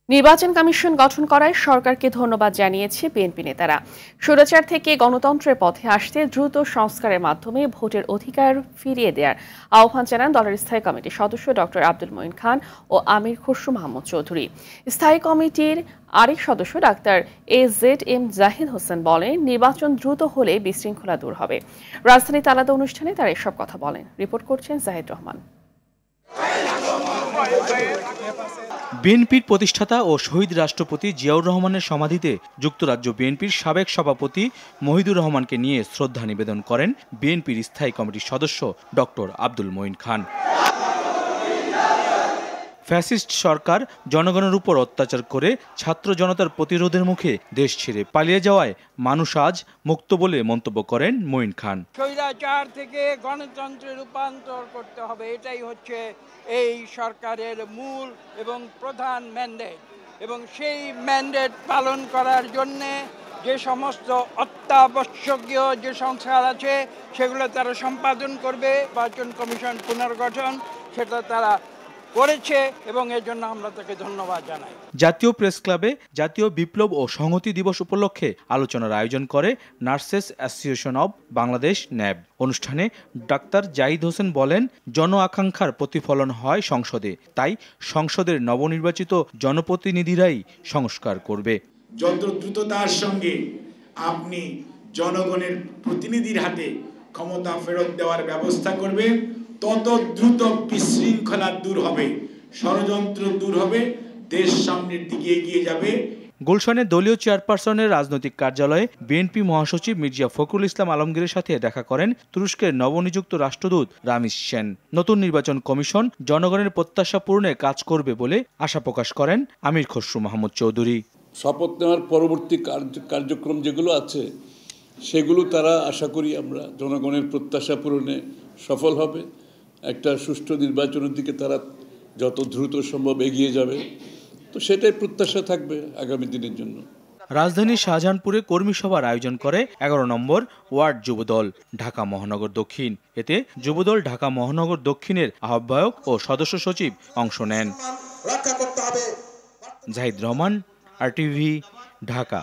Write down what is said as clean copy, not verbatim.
নির্বাচন কমিশন গঠন করায় সরকারকে ধন্যবাদ জানিয়েছে বিএনপি নেতারা। স্বৈরাচার থেকে গণতন্ত্রের পথে আসতে দ্রুত সংস্কারের মাধ্যমে ভোটের অধিকার ফিরিয়ে দেওয়ার আহ্বান জানান দলের স্থায়ী কমিটির সদস্য ডক্টর আব্দুল মঈন খান ও আমির খসরু মাহমুদ চৌধুরী। স্থায়ী কমিটির আরেক সদস্য ডাক্তার AZM জাহিদ হোসেন বলেন, নির্বাচন দ্রুত হলে বিশৃঙ্খলা দূর হবে। রাজধানীতে আলাদা অনুষ্ঠানে তারা এসব কথা বলেন। রিপোর্ট করছেন জাহিদ রহমান। বিএনপির প্রতিষ্ঠাতা ও শহীদ রাষ্ট্রপতি জিয়াউর রহমানের সমাধিতে যুক্তরাজ্য বিএনপির সাবেক সভাপতি মহিদুর রহমানকে নিয়ে শ্রদ্ধা নিবেদন করেন বিএনপির স্থায়ী কমিটির সদস্য ডক্টর আব্দুল মঈন খান। ফ্যাসিস্ট সরকার জনগণের উপর অত্যাচার করে ছাত্র জনতার প্রতিরোধের মুখে দেশ ছেড়ে পালিয়ে যাওয়ায় মানুষ আজ মুক্ত বলে মন্তব্য করেন মঈন খান। স্বৈরাচার থেকে গণতন্ত্রে রূপান্তর করতে হবে, এটাই হচ্ছে এই সরকারের মূল এবং প্রধান ম্যান্ডেট, এবং সেই ম্যান্ডেট পালন করার জন্যে যে সমস্ত অত্যাবশ্যকীয় যে সংস্কার আছে সেগুলো তারা সম্পাদন করবে। নির্বাচন কমিশন পুনর্গঠন সেটা তারা করেছে এবং এর জন্য আমরা তাকে ধন্যবাদ জানাই। জাতীয় প্রেস ক্লাবে জাতীয় বিপ্লব ও সংহতি দিবস উপলক্ষে আলোচনার আয়োজন করে নার্সেস অ্যাসোসিয়েশন অব বাংলাদেশ ন্যাব। অনুষ্ঠানে ডাক্তার জাহিদ হোসেন বলেন, জন আকাঙ্ক্ষার প্রতিফলন হয় সংসদে, তাই সংসদের নবনির্বাচিত জনপ্রতিনিধিরাই সংস্কার করবে। যত দ্রুততার সঙ্গে আপনি জনগণের প্রতিনিধির হাতে ক্ষমতা ফেরত দেওয়ার ব্যবস্থা করবেন, তত দ্রুত বিশৃঙ্খলা দূর হবে, ষড়যন্ত্র দূর হবে, দেশ সামনের দিকে এগিয়ে যাবে। গুলশানে দলীয় চেয়ারপারসনের রাজনৈতিক কার্যালয়ে বিএনপি মহাসচিব মির্জা ফখরুল ইসলাম আলমগীরের সাথে দেখা করেন তুরস্কের নবনিযুক্ত রাষ্ট্রদূত রামিজ সেন। নতুন নির্বাচন কমিশন জনগণের প্রত্যাশা পূরণে কাজ করবে বলে আশা প্রকাশ করেন আমির খসরু মাহমুদ চৌধুরী। শপথ নেওয়ার পরবর্তী কার্যক্রম যেগুলো আছে সেগুলো তারা আশা করি আমরা জনগণের প্রত্যাশা পূরণে সফল হবে। একটা সুষ্ঠু নির্বাচনের দিকে তারা যত দ্রুত সম্ভব এগিয়ে যাবে, তো সেটাই প্রত্যাশা থাকবে আগামী দিনের জন্য। রাজধানীর শাহজাহানপুরে কর্মী সভার আয়োজন করে 11 নম্বর ওয়ার্ড যুবদল ঢাকা মহানগর দক্ষিণ। এতে যুবদল ঢাকা মহানগর দক্ষিণের আহ্বায়ক ও সদস্য সচিব অংশ নেন। জাহিদ রহমান, RTV, ঢাকা।